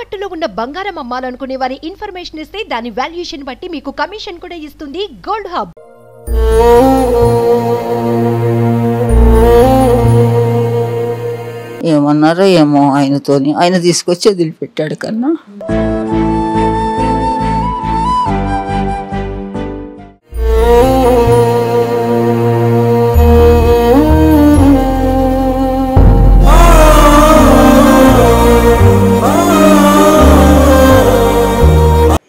తాకట్టులో ఉన్న బంగారం అమ్మాలనుకునే వారి ఇన్ఫర్మేషన్ ఇస్తే దాని వాల్యుయేషన్ బట్టి మీకు కమిషన్ కూడా ఇస్తుంది గోల్డ్ హబ్. ఏమన్నారో ఏమో ఆయనతోని, ఆయన తీసుకొచ్చి వదిలిపెట్టాడు కన్నా.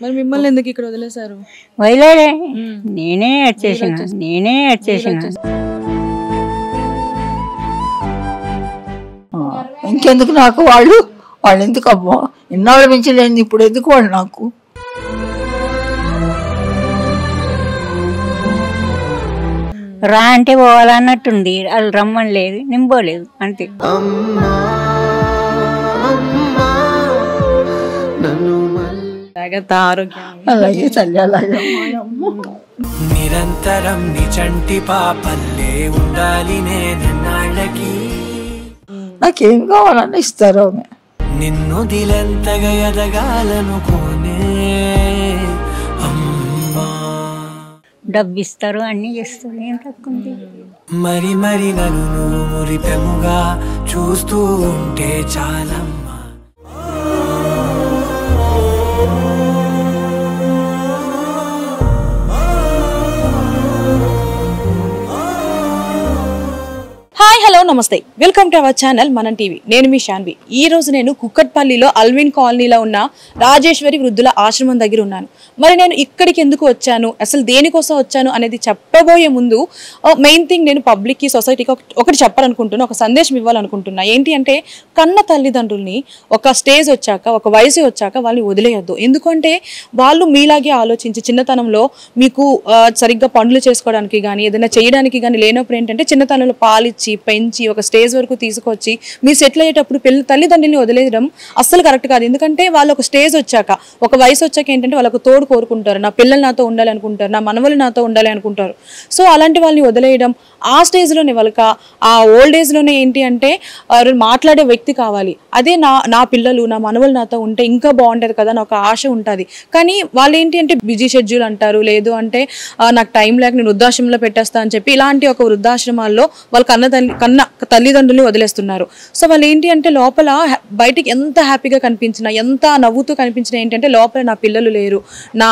మరి మిమ్మల్ని ఎందుకు ఇక్కడ వదిలేశారు? వదిలేడే, నేనే వచ్చేసిన. ఇంకెందుకు నాకు వాళ్ళు ఎందుకు అమ్మా, ఇన్నాళ్ళు మించలేంది, ఇప్పుడు ఎందుకు వాళ్ళు నాకు? రా అంటే పోవాలన్నట్టుంది, వాళ్ళు రమ్మని లేదు, నింపోలేదు అంతే. అలాగే తల్లి, అలాగే. నిరంతరం నిచంటి పాపల్లే ఉండాలి నేనన్నాళ్ళకి. నాకేం కావాలన్నా ఇస్తారు. నిన్ను దిలెంతగా ఎదగాలనుకోనే అమ్మా. డబ్బు ఇస్తారు, అన్ని చేస్తారు, ఏం తక్కువ. మరి మరి నన్ను నువ్వు మురిపెముగా చూస్తూ ఉంటే చాలమ్మా. హాయ్, హలో, నమస్తే, వెల్కమ్ టు అవర్ ఛానల్ మనం టీవీ. నేను మీ శాన్వి. ఈ రోజు నేను కుక్కట్పల్లిలో అల్విన్ కాలనీలో ఉన్న రాజేశ్వరి వృద్ధుల ఆశ్రమం దగ్గర ఉన్నాను. మరి నేను ఇక్కడికి ఎందుకు వచ్చాను, అసలు దేనికోసం వచ్చాను అనేది చెప్పబోయే ముందు మెయిన్ థింగ్, నేను పబ్లిక్కి, సొసైటీకి ఒకటి చెప్పాలనుకుంటున్నా, ఒక సందేశం ఇవ్వాలనుకుంటున్నా. ఏంటి అంటే, కన్న తల్లిదండ్రుల్ని ఒక స్టేజ్ వచ్చాక, ఒక వయసు వచ్చాక వాళ్ళని వదిలేయద్దు. ఎందుకంటే వాళ్ళు మీలాగే ఆలోచించి చిన్నతనంలో మీకు సరిగ్గా పనులు చేసుకోవడానికి కానీ ఏదైనా చేయడానికి కానీ లేనప్పుడు ఏంటంటే చిన్నతనంలో పాలిచ్చి పెంచి ఒక స్టేజ్ వరకు తీసుకొచ్చి మీరు సెటిల్ అయ్యేటప్పుడు తల్లిదండ్రుల్ని వదిలేయడం అస్సలు కరెక్ట్ కాదు. ఎందుకంటే వాళ్ళు ఒక స్టేజ్ వచ్చాక, ఒక వయసు వచ్చాక ఏంటంటే వాళ్ళకు తోడు కోరుకుంటారు. నా పిల్లలు నాతో ఉండాలి అనుకుంటారు, నా మనవలు నాతో ఉండాలి అనుకుంటారు. సో అలాంటి వాళ్ళని వదిలేయడం, ఆ స్టేజ్లోనే వాళ్ళకి ఆ ఓల్డ్ ఏజ్లోనే ఏంటి అంటే మాట్లాడే వ్యక్తి కావాలి. అదే నా పిల్లలు, నా మనవలు నాతో ఉంటే ఇంకా బాగుంటుంది కదా అని ఒక ఆశ ఉంటుంది. కానీ వాళ్ళు ఏంటి అంటే బిజీ షెడ్యూల్ అంటారు, లేదు అంటే నాకు టైం లేక నేను వృద్ధాశ్రమంలో పెట్టేస్తా అని చెప్పి ఇలాంటి ఒక వృద్ధాశ్రమాల్లో వాళ్ళు కన్న తల్లిదండ్రుల్ని వదిలేస్తున్నారు. సో వాళ్ళు ఏంటి అంటే లోపల బయటికి ఎంత హ్యాపీగా కనిపించినా, ఎంత నవ్వుతూ కనిపించినా ఏంటంటే లోపల నా పిల్లలు లేరు, నా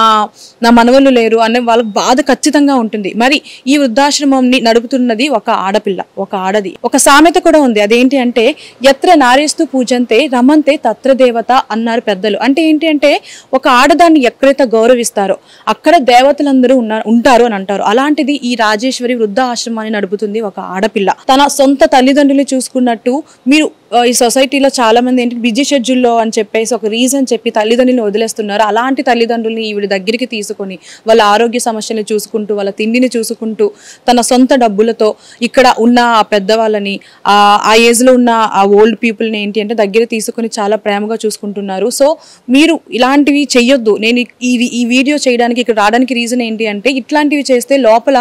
మనవళ్ళు లేరు అనే వాళ్ళకి బాధ ఖచ్చితంగా ఉంటుంది. మరి ఈ వృద్ధాశ్రమంని నడుపుతున్నది ఒక ఆడపిల్ల, ఒక ఆడది. ఒక సామెత కూడా ఉంది, అదేంటి అంటే ఎత్ర నారేస్తూ పూజంతే రమంతే తత్ర దేవత అన్నారు పెద్దలు. అంటే ఏంటి అంటే ఒక ఆడదాన్ని ఎక్కడైతే గౌరవిస్తారో అక్కడ దేవతలందరూ ఉంటారు అని అంటారు. అలాంటిది ఈ రాజేశ్వరి వృద్ధ ఆశ్రమాన్ని నడుపుతుంది ఒక ఆడపిల్ల. తన సొంత తల్లిదండ్రులు చూసుకున్నట్టు మీరు ఈ సొసైటీలో చాలా మంది ఏంటి బిజీ షెడ్యూల్లో అని చెప్పేసి ఒక రీజన్ చెప్పి తల్లిదండ్రులను వదిలేస్తున్నారు. అలాంటి తల్లిదండ్రుల్ని ఈవిడ దగ్గరికి తీసుకొని వాళ్ళ ఆరోగ్య సమస్యలు చూసుకుంటూ, వాళ్ళ తిండిని చూసుకుంటూ, తన సొంత డబ్బులతో ఇక్కడ ఉన్న ఆ పెద్దవాళ్ళని, ఆ ఏజ్లో ఉన్న ఆ ఓల్డ్ పీపుల్ని ఏంటి అంటే దగ్గర తీసుకొని చాలా ప్రేమగా చూసుకుంటున్నారు. సో మీరు ఇలాంటివి చెయ్యొద్దు. నేను ఈ వీడియో చేయడానికి, ఇక్కడ రావడానికి రీజన్ ఏంటి అంటే ఇట్లాంటివి చేస్తే లోపల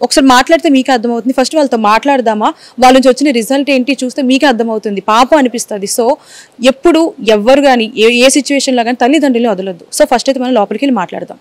ఒకసారి మాట్లాడితే మీకే అర్థమవుతుంది. ఫస్ట్ వాళ్ళతో మాట్లాడదామా, వాళ్ళ నుంచి వచ్చిన రిజల్ట్ ఏంటి చూస్తే మీకే అర్థమవుతుంది, పాపం అనిపిస్తుంది. సో ఎప్పుడు ఎవ్వరు కానీ ఏ సిచ్యువేషన్లో కానీ తల్లిదండ్రులు వదలొద్దు. సో ఫస్ట్ అయితే మనం లోపలికి వెళ్ళి మాట్లాడదాం.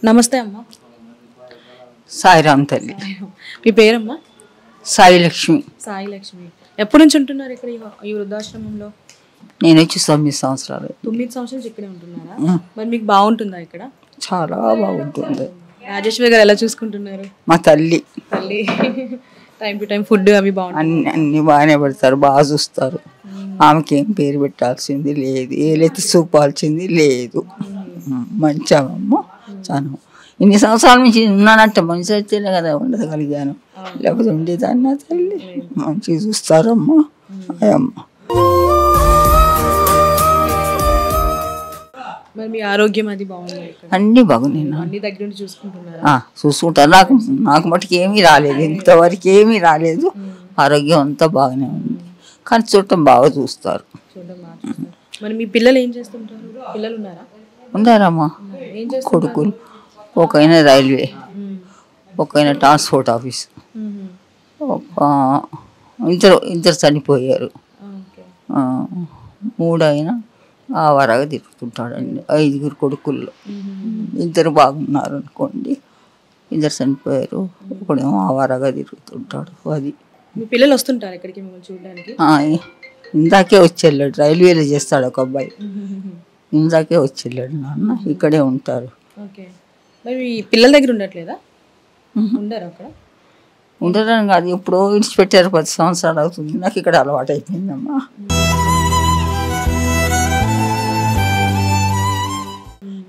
నమస్తే అమ్మా. సాయిరామ్ తల్లి. మీ పేరమ్మా? సాయిలక్ష్మి. సాయి లక్ష్మి. ఎప్పటి నుంచి ఉంటున్నారు ఇక్కడ ఈ వృద్ధాశ్రమంలో? నేను వచ్చి 9 సంవత్సరాలు. 9 సంవత్సరాల నుంచి ఇక్కడే ఉంటున్నారా? మరి మీకు బాగుంటుందా ఇక్కడ? చాలా బాగుంటుంది. రాజేశ్వరి గారు ఎలా చూసుకుంటున్నారు? మా తల్లి టైం టు టైం ఫుడ్ అవి బాగుంటుంది? అన్ని బాగానే పెడతారు, బాగా చూస్తారు. ఆమెకి ఏం పేరు పెట్టాల్సింది లేదు, ఏలెత్తి చూపాల్సింది లేదు. మంచిగా చాలా ఇన్ని సంవత్సరాల నుంచి ఉన్నానంటే మంచి అయితేనే కదా ఉండగలిగాను, లేకపోతే ఉండేదాన్ని. నా తల్లి మంచిగా చూస్తారమ్మా. అమ్మా మరి మీ ఆరోగ్యం అది బాగుంది? అన్ని బాగున్నాయి, అన్ని దగ్గర నుండి చూసుకుంటున్నారా? చూసుకుంటారు. నాకు మటుకు ఏమీ రాలేదు, ఇంతవరకు ఏమీ రాలేదు. ఆరోగ్యం అంతా బాగానే ఉంది, కానీ చూడటం బాగా చూస్తారు. మరి మీ పిల్లలు ఏం చేస్తుంటారు? పిల్లలు ఉన్నారా? ఉన్నారమ్మా, కొడుకులు. ఒకైనా రైల్వే, ఒకైనా ట్రాన్స్పోర్ట్ ఆఫీస్, ఇద్దరు చనిపోయారు. 3 అయినా ఆవారాగా తిరుగుతుంటాడండి. 5 కొడుకుల్లో 2 బాగున్నారు అనుకోండి, 2 చనిపోయారు. ఒకడేమో ఆవారాగా తిరుగుతుంటాడు. అది మీ పిల్లలు వస్తుంటారు ఇక్కడికి మిమ్మల్ని చూడడానికి? ఇందాకే వచ్చి వెళ్ళాడు, రైల్వేలో చేస్తాడు ఒక అబ్బాయి. ఇందాకే వచ్చి వెళ్ళాడు. నాన్న ఇక్కడే ఉంటారు. మరి మీ పిల్లల దగ్గర ఉండట్లేదా? ఉండరు అక్కడ? ఉండడం కాదు, ఎప్పుడో విడిచిపెట్టారు. 10 సంవత్సరాలు అవుతుంది. నాకు ఇక్కడ అలవాటు అయిపోయిందమ్మా.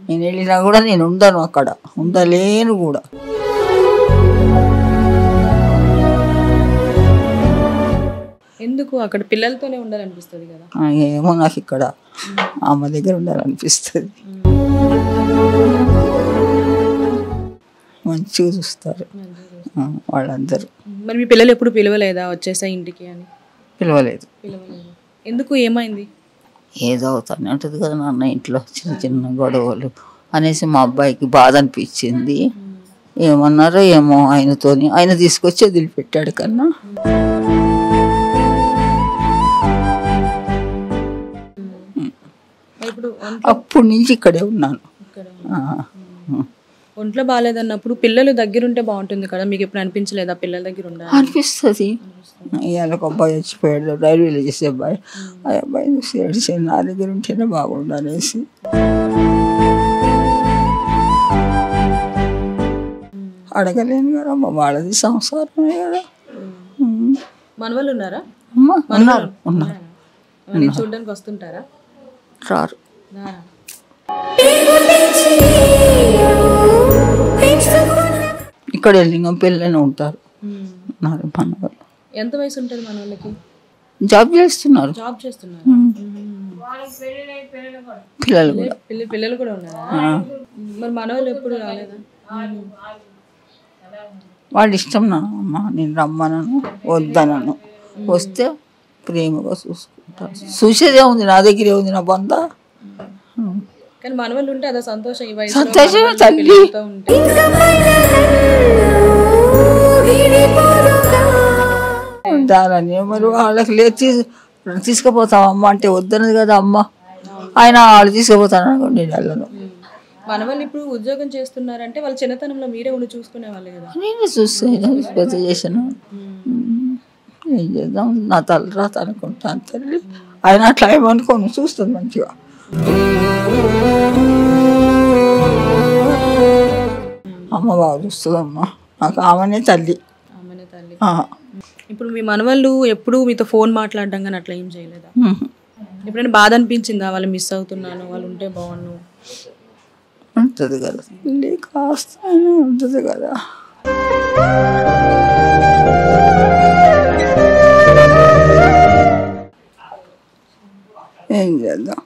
నేను వెళ్ళినా కూడా నేను ఉండను, అక్కడ ఉండలేను కూడా. ఎందుకు? అక్కడ పిల్లలతోనే ఉండాలనిపిస్తుంది కదా? ఏమో, నాకు ఇక్కడ అమ్మ దగ్గర ఉండాలనిపిస్తుంది. మంచిగా చూస్తారు వాళ్ళందరూ. మరి మీ పిల్లలు ఎప్పుడు పిలవలేదా వచ్చేసా ఇంటికి అని? పిలవలేదు. ఎందుకు? ఏమైంది? ఏదో అవుతానే ఉంటుంది కదా నాన్న, ఇంట్లో చిన్న చిన్న గొడవలు అనేసి మా అబ్బాయికి బాధ అనిపించింది. ఏమన్నారో ఏమో ఆయనతోని, ఆయన తీసుకొచ్చి వదిలిపెట్టాడు. కన్నా అప్పటి నుంచి ఇక్కడే ఉన్నాను. ఒంట్లో బాగాలేదన్నప్పుడు పిల్లలు దగ్గరుంటే బాగుంటుంది కదా, మీకు ఎప్పుడు అనిపించలేదా పిల్లల దగ్గర ఉండాలి? అనిపిస్తుంది. ఇవాళ ఒక అబ్బాయి చచ్చిపోయాడు, రైల్వేలో చేసే అబ్బాయి. ఆ అబ్బాయి చూసి ఏడిచాను, నా దగ్గర ఉంటేనే బాగుండు అనేసి. అడగలేను కదా, వాళ్ళది సంసారమే కదా. మనవాళ్ళు ఉన్నారా? ఉన్నారు. చూడడానికి వస్తుంటారా? రారు. ఇక్కడ లింగం పెళ్ళని ఉంటారు మనవాళ్ళు. ఎంత వయసు ఉంటుంది మన వాళ్ళకి? జాబ్ చేస్తున్నారు. జాబ్ చేస్తున్నారు. పిల్లలు కూడా ఉన్నారా? మరి మన వాళ్ళు ఎప్పుడు రాలేదా? వాళ్ళ ఇష్టం అమ్మా, నేను రమ్మనను వద్దనను. వస్తే ప్రేమగా చూసుకుంటాను. చూసేదే ఉంది, నా దగ్గరే ఉంది నా బంధ. కానీ మన వాళ్ళు ఉంటే అదే సంతోషం. సంతోషమే తల్లి. ఉండాలని మరి వాళ్ళకి లేదు తీసుకుపోతామమ్మ అంటే వద్దన్నది కదా అమ్మ. ఆయన వాళ్ళు తీసుకుపోతాను అనుకోండి, నేను వెళ్ళను. మన వాళ్ళు ఇప్పుడు ఉద్యోగం చేస్తున్నారంటే వాళ్ళ చిన్నతనంలో మీరే ఉండి చూసుకునే వాళ్ళు కదా. నేను చూస్తాను, పెద్ద చేసాను. ఏం చేద్దాం, నా తలరాత అనుకుంటాను తల్లి. ఆయన అట్లా ఏమనుకోను, చూస్తుంది మంచిగా. అమ్మ బాగా చూస్తుందమ్మా, నాకు ఆమెనే తల్లి. ఇప్పుడు మీ మనవాళ్ళు ఎప్పుడు మీతో ఫోన్ మాట్లాడడం కానీ అట్లా ఏం చేయలేదా? ఎప్పుడైనా బాధ అనిపించిందా వాళ్ళు మిస్ అవుతున్నాను, వాళ్ళు ఉంటే బాగున్నాను? ఉంటుంది కదా, కాస్త ఉంటుంది కదా. ఏం చేద్దాం.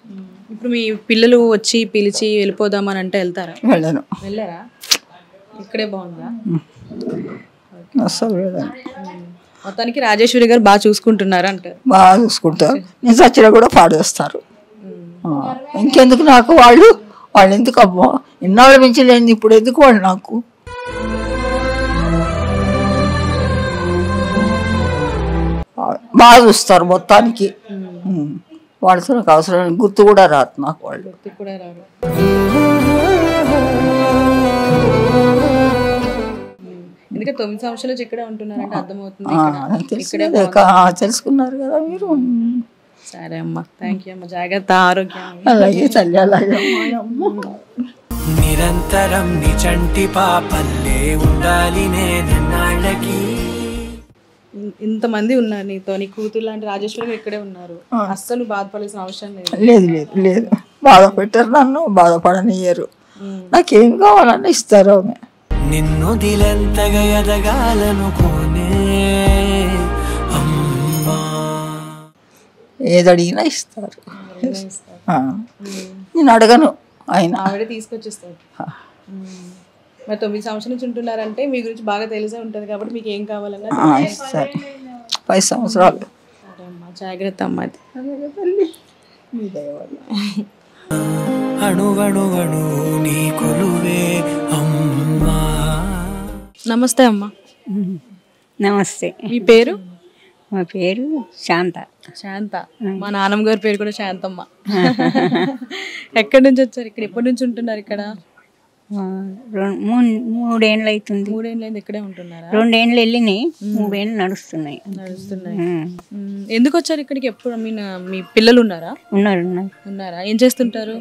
ఇప్పుడు మీ పిల్లలు వచ్చి పిలిచి వెళ్ళిపోదామని అంటే వెళ్తారా? వెళ్ళను. వెళ్ళారా? ఇక్కడే బాగుందా? అసలు వెళ్ళను. మొత్తానికి రాజేశ్వరి గారు బాగా చూసుకుంటున్నారు అంటారు? బాగా చూసుకుంటారు. నేను సచ్చినా కూడా పాడేస్తారు. ఇంకెందుకు నాకు వాళ్ళు ఎందుకు అమ్మా, ఎన్నాళ్ళు మించలేంది, ఇప్పుడు ఎందుకు వాళ్ళు నాకు? బాగా చూస్తారు మొత్తానికి. వాళ్ళతో నాకు అవసరం, గుర్తు కూడా రాదు నాకు వాళ్ళు. ఎందుకంటే 9 సంవత్సరాల నుంచి ఇక్కడే ఉంటున్నారంటే అర్థమవుతుంది తెలుసుకున్నారు కదా మీరు. సరే అమ్మా, థ్యాంక్ యూ అమ్మ, జాగ్రత్త, ఆరోగ్యం. అలాగే తల్లి, అలాగే. నిరంతరం నీ చంటి పాపల్లే ఉండాలి నేనన్నాళ్ళకి. ఇంతమంది ఉన్నారు నీతో, నీ కూతురు లాంటి రాజేశ్వరి ఇక్కడే ఉన్నారు, అస్సలు బాధపడాల్సిన అవసరం లేదు. లేదు లేదు లేదు, బాధ పెట్టారు నన్ను, బాధపడనియ్యరు. నాకేం కావాలన్నా ఇస్తారు ఆమె. నిన్ను దిలెంతగా ఎదగాలనుకోనే అమ్మా. ఏది అడిగినా ఇస్తారు. నేను అడగను, ఆయన ఆవిడే తీసుకొచ్చేస్తారు. మరి 9 సంవత్సరాల నుంచి ఉంటున్నారంటే మీ గురించి బాగా తెలిసే ఉంటుంది కాబట్టి మీకు ఏం కావాలన్నా ఇస్తారు. 5 సంవత్సరాలు. జాగ్రత్త అమ్మ. అణువణువణు నీ కొలువే అమ్మా. నమస్తే అమ్మ. నమస్తే. మీ పేరు? మా పేరు శాంత. శాంత. మా నాన్నమ్మ గారి పేరు కూడా శాంతమ్మ. ఎక్కడి నుంచి వచ్చారు ఇక్కడ? ఎప్పటి నుంచి ఉంటున్నారు ఇక్కడ? 3 ఏళ్ళు అవుతుంది. 3 ఏళ్ళు అయింది ఇక్కడే ఉంటున్నారా? 2 ఏళ్ళు వెళ్ళినాయి, 3 ఏళ్ళు నడుస్తున్నాయి. ఎందుకు వచ్చారు ఇక్కడికి? ఎప్పుడు మీ పిల్లలు ఉన్నారా? ఉన్నారా? ఏం చేస్తుంటారు?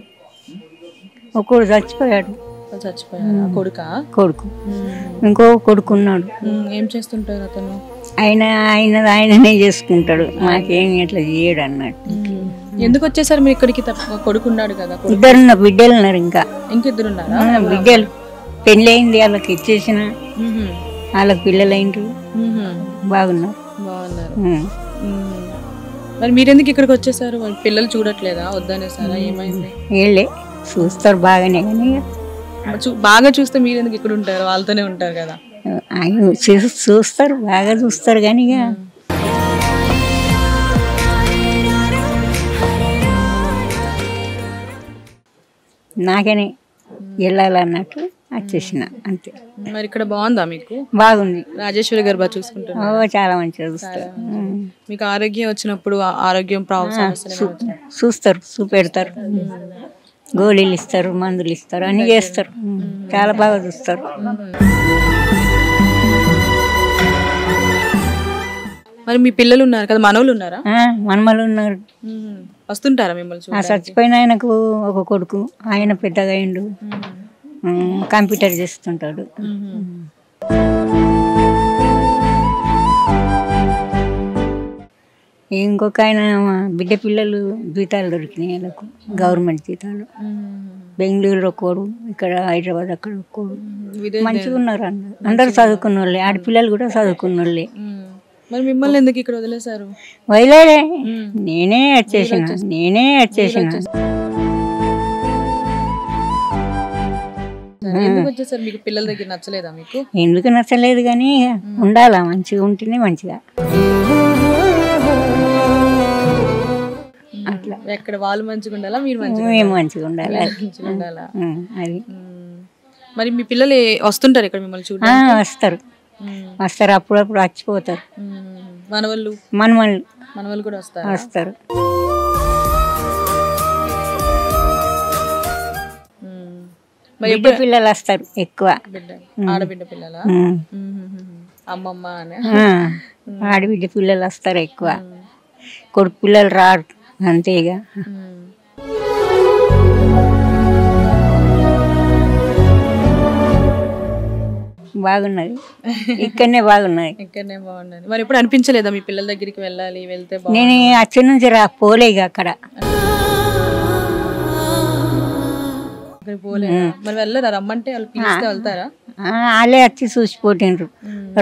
ఒకడు చచ్చిపోయాడు. చచ్చిపోయారా? కొడుకు. ఇంకో కొడుకున్నాడు. ఏం చేస్తుంటారు అతను? ఆయననే చేసుకుంటాడు, మాకేమి ఇట్లా చేయడు అన్నట్టు. ఎందుకు వచ్చేసారు మీరు ఇక్కడికి? కొడుకున్నాడు కదా. 2 బిడ్డలు ఉన్నారు. ఇంకిద్దరు ఉన్నారా? బిడ్డలు పెళ్ళి అయింది, వాళ్ళకి ఇచ్చేసిన, వాళ్ళకి పిల్లలు అయిండ్రు, బాగున్నారు. మరి మీరెందుకు ఇక్కడికి వచ్చేసారు? పిల్లలు చూడట్లేదా? వద్దనేసారా? ఏమైంది? వీళ్ళే చూస్తారు బాగానే, కానీ బాగా చూస్తే మీరెందుకు ఇక్కడ ఉంటారు? వాళ్ళతోనే ఉంటారు కదా. చూస్తారు, బాగా చూస్తారు, కానీ ఇక నాకనే వెళ్ళాలన్నట్టు వచ్చేసిన అంతే. మరి ఇక్కడ బాగుందా మీకు? బాగుంది. రాజేశ్వరి గారు బాగా చూసుకుంటారు? చాలా మంచిగా చూస్తారు. మీకు ఆరోగ్యం వచ్చినప్పుడు ఆరోగ్యం చూస్తారు, చూపెడతారు, గోళీలు ఇస్తారు, మందులు ఇస్తారు, అన్ని చేస్తారు. చాలా బాగా చూస్తారు. మరి మీ పిల్లలు ఉన్నారు కదా, మనవలు ఉన్నారా? మనమలు ఉన్నారు. వస్తుంటారా మిమ్మల్ని? చచ్చిపోయిన ఆయనకు ఒక కొడుకు, ఆయన పెద్దగా అయిండు, కంప్యూటర్ చేస్తుంటాడు. ఇంకొక ఆయన బిడ్డ పిల్లలు జీతాలు దొరికినాయి వాళ్ళకు, గవర్నమెంట్ జీతాలు. బెంగళూరులో కోడు, ఇక్కడ హైదరాబాద్ అక్కడ కోడు. మంచిగా ఉన్నారు అందరు చదువుకున్న వాళ్ళే, ఆడపిల్లలు కూడా చదువుకున్న వాళ్ళే. మరి మిమ్మల్ని ఎందుకు ఇక్కడ వదిలేశారు? వదిలేదే, నేనే వచ్చేసిన. ఎందుకు వచ్చేసారు? మీకు పిల్లల దగ్గర నచ్చలేదా? మీకు ఎందుకు నచ్చలేదు, కానీ ఉండాలా, మంచిగా ఉంటేనే మంచిగా. అట్లా ఎక్కడ వాళ్ళు మంచిగా ఉండాలా, మీరు మేము మంచిగా ఉండాలి. అది. మరి మీ పిల్లలు వస్తుంటారు ఇక్కడ మిమ్మల్ని చూడండి? వస్తారు, అప్పుడప్పుడు వచ్చిపోతారు. మనవళ్ళు కూడా వస్తారు. బిడ్డ పిల్లలు వస్తారు ఎక్కువ. ఆడబిడ్డ పిల్లల అమ్మమ్మ అని ఆడబిడ్డ పిల్లలు వస్తారు ఎక్కువ, కొడుకు పిల్లలు రారు అంతేగా. బాగున్నది, ఇక్కడనే బాగున్నది. మరి ఎప్పుడు అనిపించలేదా మీ పిల్లల దగ్గరికి వెళ్ళాలి, వెళ్తే? నేను అచ్చ నుంచి పోలేక అక్కడ మరి వెళ్ళరా? రమ్మంటే వాళ్ళు పిలిస్తే వెళ్తారా? వాళ్ళే వచ్చి చూసిపోతుండ్రు.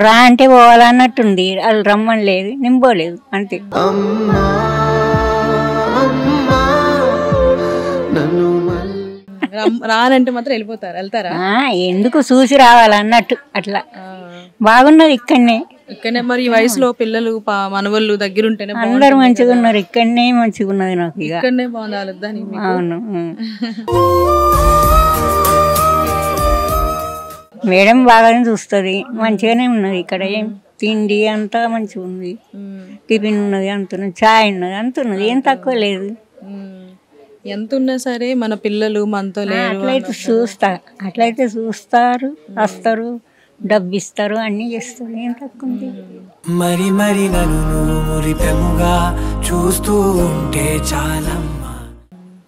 రా అంటే పోవాలన్నట్టుంది, వాళ్ళు రమ్మని లేదు, నేను పోలేదు అంతే. రానంటే మాత్రం వెళ్తారా? ఎందుకు చూసి రావాలన్నట్టు అట్లా. బాగున్నది ఇక్కడనే. మరి ఈ వయసులో పిల్లలు మనవళ్ళు దగ్గర ఉంటేనే అందరు మంచిగా ఉన్నారు. ఇక్కడనే మంచిగా ఉన్నది నాకు. ఇక్కడనే బాగుండాలి. అవును. మేడం బాగానే చూస్తుంది, మంచిగానే ఉన్నది ఇక్కడ. ఏం తిండి అంతా మంచిగా ఉంది, టిఫిన్ ఉన్నది, అంతున్నది, చాయ్ ఉన్నది, అంతున్నది, ఏం తక్కువ లేదు. ఎంత ఉన్నా సరే మన పిల్లలు మనతో లేరు. అట్లయితే చూస్తారు, వస్తారు, డబ్బు ఇస్తారు, అన్నీ చేస్తారు. ఏం తక్కువ ఉంది? మరి మరి నన్ను నువ్వు మురిపెముగా చూస్తూ ఉంటే చాలమ్మా.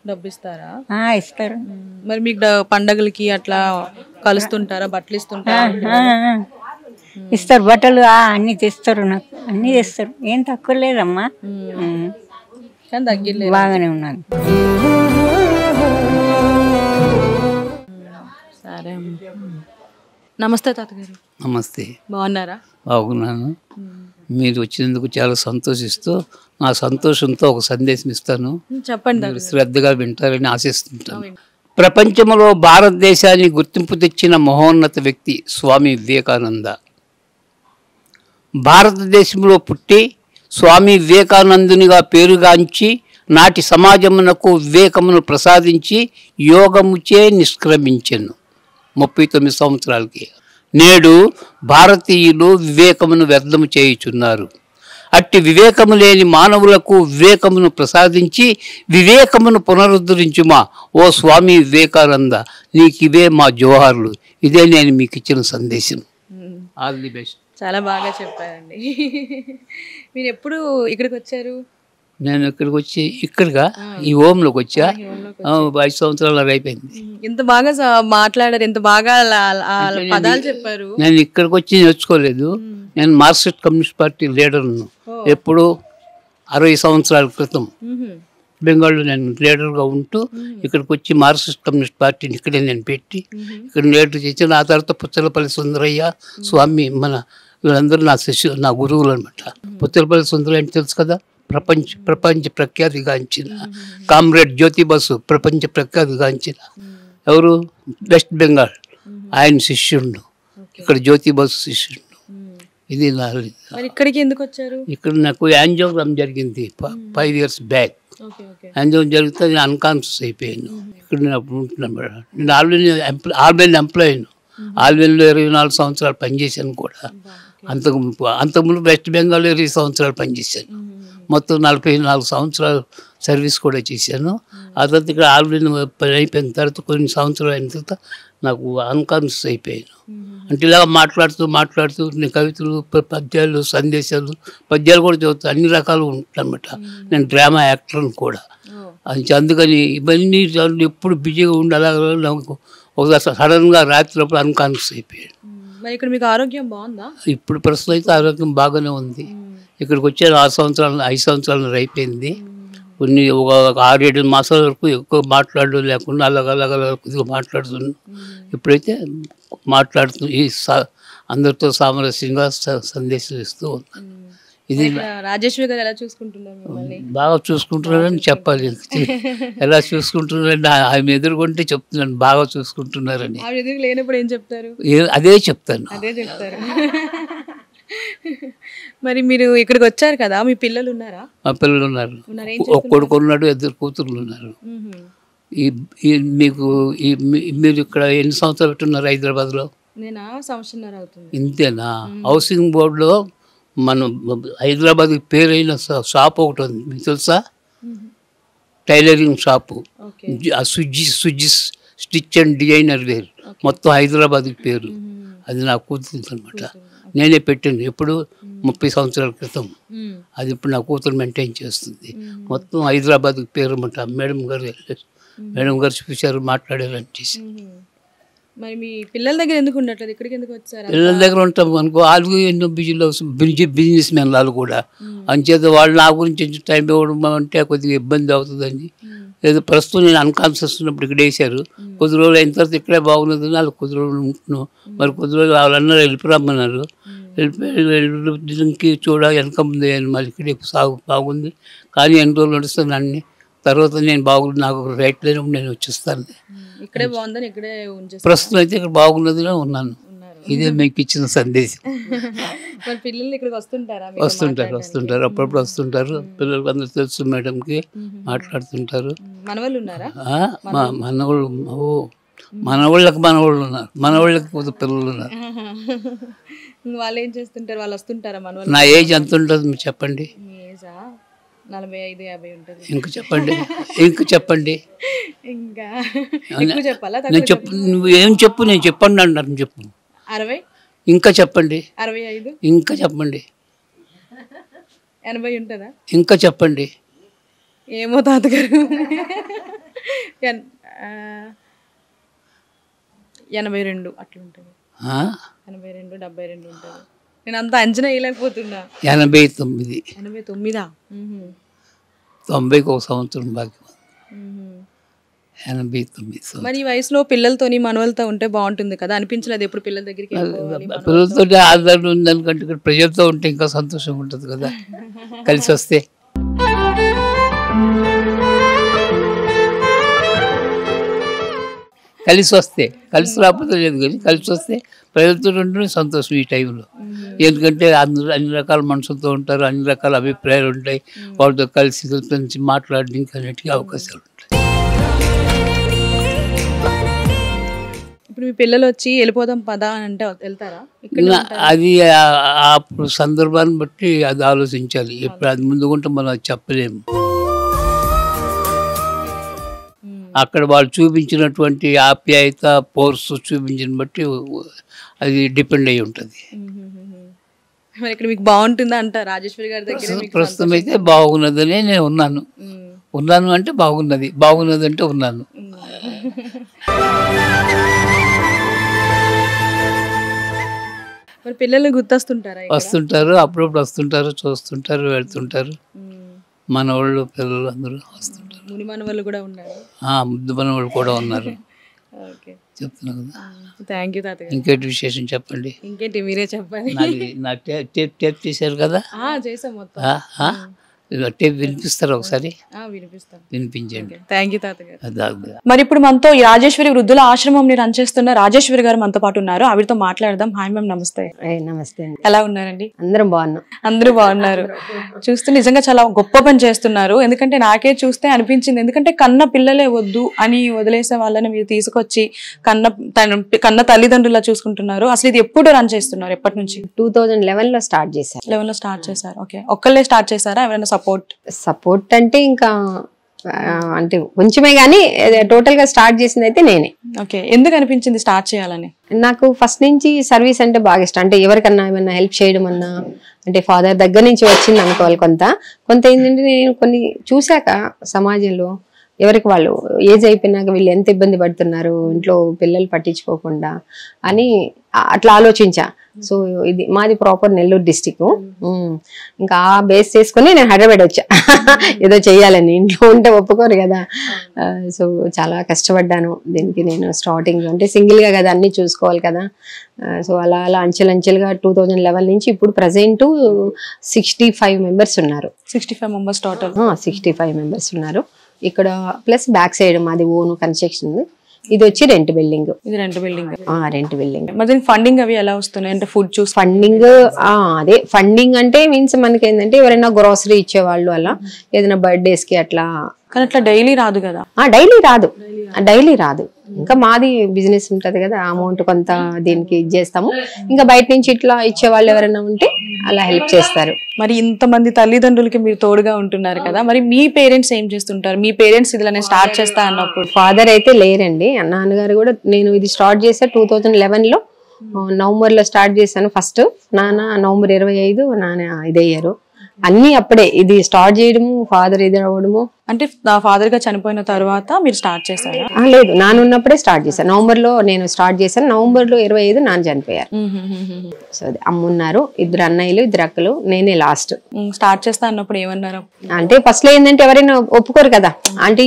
డబ్బు ఇస్తారా? ఇస్తారు. మరి మీకు పండగలకి అట్లా కలుస్తుంటారా? బట్టలు ఇస్తుంటారా? ఇస్తారు బట్టలు, అన్నీ తెస్తారు, నాకు అన్నీ తెస్తారు. ఏం తక్కువ లేదమ్మా. కానీ తగ్గిలేదు, బాగానే ఉన్నాను. సరే. నమస్తే తాతగారు. నమస్తే. బాగున్నారా? బాగున్నాను. మీరు వచ్చినందుకు చాలా సంతోషిస్తూ నా సంతోషంతో ఒక సందేశం ఇస్తాను. చెప్పండి. మీరు శ్రద్ధగా వింటారని ఆశిస్తుంటాను. ప్రపంచంలో భారతదేశాన్ని గుర్తింపు తెచ్చిన మహోన్నత వ్యక్తి స్వామి వివేకానంద. భారతదేశంలో పుట్టి స్వామి వివేకానందునిగా పేరుగాంచి నాటి సమాజమునకు వివేకమును ప్రసాదించి యోగముచే నిష్క్రమించెను 39 సంవత్సరాలకి. నేడు భారతీయులు వివేకమును వ్యర్థము చేయుచున్నారు. అట్టి వివేకము లేని మానవులకు వివేకమును ప్రసాదించి వివేకమును పునరుద్ధరించుమా ఓ స్వామి వివేకానంద, నీకివే మా జోహార్లు. ఇదే నేను మీకు ఇచ్చిన సందేశం. All the best. చాలా బాగా చెప్పారండి. మీరు ఎప్పుడు ఇక్కడికి వచ్చారు? నేను ఇక్కడికి వచ్చి ఇక్కడిగా ఈ హోమ్లోకి వచ్చా 5 సంవత్సరాలు అయిపోయింది. ఎంత బాగా మాట్లాడారు, ఎంత బాగా పదాలు చెప్పారు. నేను ఇక్కడికి వచ్చి నేర్చుకోలేదు. నేను మార్క్సిస్ట్ కమ్యూనిస్ట్ పార్టీ లీడర్ను. ఎప్పుడు 60 సంవత్సరాల క్రితం బెంగాల్లో నేను లీడర్గా ఉంటూ ఇక్కడికి వచ్చి మార్క్సిస్ట్ కమ్యూనిస్ట్ పార్టీని ఇక్కడే నేను పెట్టి ఇక్కడ లీడర్ చేసి ఆ తర్వాత పుచ్చలపల్లి సుందరయ్య స్వామి మన వీళ్ళందరూ నా శిష్యులు, నా గురువులు అనమాట. పుచ్చలపల్లి సుందరయ్య అంటే తెలుసు కదా, ప్రపంచ ప్రఖ్యాతిగాంచిన కామ్రేడ్ జ్యోతి బసు, ప్రపంచ ప్రఖ్యాతిగాంచిన ఎవరు వెస్ట్ బెంగాల్, ఆయన శిష్యుడు. ఇక్కడ జ్యోతి బసు శిష్యుడు. ఇది నా. ఇక్కడికి ఎందుకు వచ్చారు? ఇక్కడ నాకు యాంజియోగ్రామ్ జరిగింది 5 years బ్యాక్. యాంజియోగ్రామ్ జరిగితే నేను అన్కాన్షియస్ అయిపోయాను. ఇక్కడ నేను అప్పుడు ఉంటున్నాను మేడం. నేను ఆల్బెన్ ఎంప్లాయీను. ఆల్బెన్లో 24 సంవత్సరాలు పనిచేశాను కూడా. అంతకుముందు వెస్ట్ బెంగాల్లో 20 సంవత్సరాలు పనిచేశాను. మొత్తం 44 సంవత్సరాలు సర్వీస్ కూడా చేశాను. ఆ తర్వాత ఇక్కడ ఆల్రెడీ పని అయిపోయిన తర్వాత కొన్ని సంవత్సరాలు అయిన తర్వాత నాకు అన్కాన్షియస్ అయిపోయాను. అంటే ఇలా మాట్లాడుతూ నేను కవితలు, పద్యాలు, సందేశాలు, పద్యాలు కూడా చదువుతాను. అన్ని రకాలు ఉంటానమాట. నేను డ్రామా యాక్టర్ని కూడా. అందుకని ఇవన్నీ ఎప్పుడు బిజీగా ఉండాలి. నాకు ఒకసారి సడన్గా రాత్రిలోపు అన్కాన్షియస్ అయిపోయాను. మరి ఇక్కడ మీకు ఆరోగ్యం బాగుందా? ఇప్పుడు ప్రస్తుతం అయితే ఆరోగ్యం బాగానే ఉంది. ఇక్కడికి వచ్చే 5 సంవత్సరాలు అయిపోయింది. కొన్ని ఒక 6-7 మాసాల వరకు ఎక్కువ మాట్లాడడం లేకుండా అలాగ కొద్దిగా మాట్లాడుతున్నాను. ఇప్పుడైతే మాట్లాడుతూ అందరితో సామరస్యంగా సందేశం ఇస్తూ ఉన్నాను. ఇది రాజేశ్వరి గారు ఎలా చూసుకుంటున్నారు మిమ్మల్ని? బాగా చూసుకుంటున్నారని చెప్పాలి. ఎలా చూసుకుంటున్నారని ఆమె ఎదుర్కొంటే చెప్తున్నాను బాగా చూసుకుంటున్నారని. లేనప్పుడు ఏం చెప్తారు? అదే చెప్తాను. మరి మీరు ఇక్కడికి వచ్చారు కదా, మీ పిల్లలు ఉన్నారా? మా పిల్లలు ఉన్నారు. ఒక కొడుకు ఉన్నాడు, 2 కూతుర్లు ఉన్నారు. మీరు ఇక్కడ ఎన్ని సంవత్సరాలు పెట్టున్నారు హైదరాబాద్లో? నేను 1.5 సంవత్సరం అవుతుంది. ఇంతేనా? హౌసింగ్ బోర్డులో మనం హైదరాబాద్ పేరైన షాప్ ఒకటి ఉంది, మీకు తెలుసా? Tailoring shop, Sujji stitch and designer wear, మొత్తం హైదరాబాద్ పేరు. అది నా కూతురు అనమాట. నేనే పెట్టాను ఎప్పుడు 30 సంవత్సరాల క్రితం. అది ఇప్పుడు నా కూతురు మెయింటైన్ చేస్తుంది. మొత్తం హైదరాబాద్ పేరు అనమాట. మేడం గారు చూశారు, మాట్లాడారని చేసి. మరి మీ పిల్లల దగ్గర ఎందుకు ఉండట్లేదు? ఇక్కడికి ఎందుకు వచ్చారు? పిల్లల దగ్గర ఉంటాం అనుకో, వాళ్ళు ఎన్నో బిజినెస్ మెన్ వాళ్ళు కూడా. అంచేత వాళ్ళు నా గురించి టైం ఇవ్వడం అంటే కొద్దిగా ఇబ్బంది అవుతుందని ఏదో ప్రస్తుతం నేను అన్కాన్షియస్ ఉన్నప్పుడు ఇక్కడ వేశారు. కొద్ది రోజులు అయిన తర్వాత ఇక్కడే బాగున్నది వాళ్ళు కొద్ది రోజులు ఉంటున్నాం. మరి కొద్ది రోజులు వాళ్ళన్నారు వెళ్ళిపోరమ్మన్నారు. వెళ్ళిపోయి చూడ వెనక ముందు మళ్ళీ ఇక్కడే సాగు బాగుంది. కానీ ఎన్ని రోజులు నడుస్తాను అన్ని తర్వాత నేను బాగుంది నాకు రైట్ లేనప్పుడు నేను వచ్చేస్తాను. ఇక్కడే బాగుందని ఇక్కడే ప్రస్తుతం అయితే ఇక్కడ బాగున్నదిలో ఉన్నాను. ఇదే మీకు ఇచ్చిన సందేశం. వస్తుంటారు అప్పుడప్పుడు వస్తుంటారు. పిల్లలకి అందరూ తెలుసు, మేడంకి మాట్లాడుతుంటారు. మనవాళ్ళకి ఉన్నారు, మనవాళ్ళకి పిల్లలు ఉన్నారు. వాళ్ళు ఏం చేస్తుంటారు? వాళ్ళు వస్తుంటారా? నా ఏజ్ ఎంత ఉంటుంది మీరు చెప్పండి? 45-50 ఉంటుంది. ఇంక చెప్పండి. ఇంకా చెప్పాలా? నువ్వు ఏం చెప్పు, నేను చెప్పండి అంటాను. చెప్పు. 60 ఇంకా చెప్పండి, 65, ఇంకా చెప్పండి, 80 ఉంటుందా? ఇంకా చెప్పండి. ఏమో తాతగారు. 82 అట్లా ఉంటుంది. 82, 72 ఉంటుంది. నేను అంత అంచనా వేయలేకపోతున్నా. 89. 89. 90కి ఒక సంవత్సరం బాకీ. 89. మరి ఈ వయసులో పిల్లలతోని మనవలతో ఉంటే బాగుంటుంది కదా, అనిపించలేదు ఎప్పుడు పిల్లల దగ్గరికి వెళ్ళిపోవాలి? పిల్లలతో ఆధారం ఉందనుకంటే ఇక్కడ ప్రజలతో ఉంటే ఇంకా సంతోషంగా ఉంటుంది కదా, కలిసి వస్తే. కలిసి రాకపోతే లేదు, కానీ కలిసి వస్తే ప్రజలతో ఉంటేనే సంతోషం ఈ టైంలో. ఎందుకంటే అన్ని రకాల మనుషులతో ఉంటారు, అన్ని రకాల అభిప్రాయాలు ఉంటాయి, వాళ్ళతో కలిసి మాట్లాడడానికి అన్నిటికీ అవకాశాలు ఉంటాయి. ఇప్పుడు మీ పిల్లలు వచ్చి వెళ్ళిపోదాం పదా అని అంటే వెళ్తారా? అది అప్పుడు సందర్భాన్ని బట్టి అది ఆలోచించాలి. ఎప్పుడు అది ముందుకుంటే మనం అది చెప్పలేము. అక్కడ వాళ్ళు చూపించినటువంటి ఆప్యాయత, ఫోర్స్ చూపించిన బట్టి అది డిపెండ్ అయి ఉంటుంది. మరి ఇక్కడ మీకు బాగుంటుందా అంట రాజేశ్వరి గారి దగ్గర? ప్రస్తుతం అయితే బాగున్నదనే నేను ఉన్నాను అంటే బాగున్నది అంటే ఉన్నాను. మరి పిల్లలు గుర్తొస్తుంటారా? వస్తుంటారు, అప్పుడప్పుడు వస్తుంటారు, చూస్తుంటారు, వెళ్తుంటారు. మనవాళ్ళు పిల్లలు అందరూ వస్తుంటారు. ముని మనవాళ్ళు కూడా ఉన్నారు. ముద్దు మనవాళ్ళు కూడా ఉన్నారు. చెప్తున్నా కదా. థ్యాంక్ యూ తాతగారు. ఇంకేంటి విశేషం చెప్పండి. ఇంకేంటి మీరే చెప్పండి. నా టేప్ చేశారు కదా, చేసాం మొత్తం. టేప్ వినిపిస్తారు ఒకసారి? వినిపిస్తాం. వినిపించండి. థ్యాంక్ యూ తాతగారు. మరి ఇప్పుడు మనతో ఈ రాజేశ్వరి వృద్ధుల ఆశ్రమం ని రన్ చేస్తున్న రాజేశ్వరి గారు మనతో పాటు ఉన్నారు. ఆవిడతో మాట్లాడదాం. హాయ్ మ్యామ్, నమస్తే. నమస్తే అండి. ఎలా ఉన్నారండి? అందరం బాగున్నాం. అందరూ బాగున్నారు. చూస్తే నిజంగా చాలా గొప్ప పని చేస్తున్నారు. ఎందుకంటే నాకే చూస్తే అనిపించింది, ఎందుకంటే కన్న పిల్లలే వద్దు అని వదిలేసే వాళ్ళని మీరు తీసుకొచ్చి కన్న తల్లిదండ్రులా చూసుకుంటున్నారు. అసలు ఇది ఎప్పుడు రన్ చేస్తున్నారు? ఎప్పటి నుంచి? 2011లో స్టార్ట్ చేశారు. 11లో స్టార్ట్ చేశారు. ఓకే. ఒక్కళ్ళే స్టార్ట్ చేశారా? ఎవరైనా సపోర్ట్ అంటే ఇంకా అంటే కొంచెమే కానీ టోటల్ గా స్టార్ట్ చేసింది అయితే నేనే. ఓకే. ఎందుకు అనిపించింది స్టార్ట్ చేయాలని? నాకు ఫస్ట్ నుంచి సర్వీస్ అంటే బాగా ఇష్టం. అంటే ఎవరికన్నా ఏమన్నా హెల్ప్ చేయడం అన్నా, అంటే ఫాదర్ దగ్గర నుంచి వచ్చింది అనుకోవాలి. కొంత ఏంటంటే నేను కొన్ని చూశాక సమాజంలో ఎవరికి వాళ్ళు ఏజ్ అయిపోయినాక వీళ్ళు ఎంత ఇబ్బంది పడుతున్నారు ఇంట్లో పిల్లలు పట్టించుకోకుండా అని అట్లా ఆలోచించా. సో ఇది మాది ప్రాపర్ నెల్లూరు డిస్టిక్. ఇంకా ఆ బేస్ చేసుకుని నేను హైదరాబాద్ వచ్చా. ఏదో చెయ్యాలని, ఇంట్లో ఉంటే ఒప్పుకోరు కదా. సో చాలా కష్టపడ్డాను దీనికి. నేను స్టార్టింగ్ అంటే సింగిల్ గా కదా అన్ని చూసుకోవాలి కదా. సో అలా అంచెలంచెలుగా 2011 నుంచి ఇప్పుడు ప్రజెంట్ 65 మెంబర్స్ ఉన్నారు. 65 మెంబర్స్ టోటల్. 65 మెంబర్స్ ఉన్నారు. ఇక్కడ ప్లస్ బ్యాక్ సైడ్ మాది ఓన్ కన్స్ట్రక్షన్ ఉంది. ఇది వచ్చి రెంట్ బిల్డింగ్. ఇది రెంట్ బిల్డింగ్. Rent building. మరి ఫండింగ్ అవి ఎలా వస్తున్నాయి? అంటే ఫుడ్ చూసి ఫండింగ్ అదే ఫండింగ్ అంటే మీన్స్ మనకి ఏంటంటే ఎవరైనా గ్రోసరీ ఇచ్చేవాళ్ళు అలా ఏదైనా బర్త్డేస్ కి అట్లా. కానీ అట్లా డైలీ రాదు కదా. డైలీ రాదు. ఇంకా మాది బిజినెస్ ఉంటది కదా, అమౌంట్ కొంత దీనికి ఇచ్చేస్తాము. ఇంకా బయట నుంచి ఇట్లా ఇచ్చే వాళ్ళు ఎవరైనా ఉంటే అలా హెల్ప్ చేస్తారు. మరి ఇంతమంది తల్లిదండ్రులకి మీరు తోడుగా ఉంటున్నారు కదా, మరి మీ పేరెంట్స్ ఏం చేస్తుంటారు? మీ పేరెంట్స్ ఇది స్టార్ట్ చేస్తా అన్నప్పుడు? ఫాదర్ అయితే లేరండి, నాన్నగారు కూడా. నేను ఇది స్టార్ట్ చేసా 2011లో నవంబర్ లో స్టార్ట్ చేశాను ఫస్ట్. నాన్న నవంబర్ 25 నాన్న ఇదయ్యారు. అన్ని అప్పుడే ఇది స్టార్ట్ చేయడము, ఫాదర్ ఇది అవ్వడము. అంటే ఫాదర్ గా చనిపోయిన తర్వాత మీరు స్టార్ట్ చేశారా? లేదు, నాన్న ఉన్నప్పుడే స్టార్ట్ చేశాను. నవంబర్ లో నేను స్టార్ట్ చేశాను. నవంబర్ లో 25 నాన్న చనిపోయారు. సో అది అమ్మున్నారు, 2 అన్నయ్యలు 2 అక్కలు, నేనే లాస్ట్. స్టార్ట్ చేస్తా అన్నప్పుడు ఏమన్నారు? అంటే ఫస్ట్ లో ఏంటంటే ఎవరైనా ఒప్పుకోరు కదా. అంటే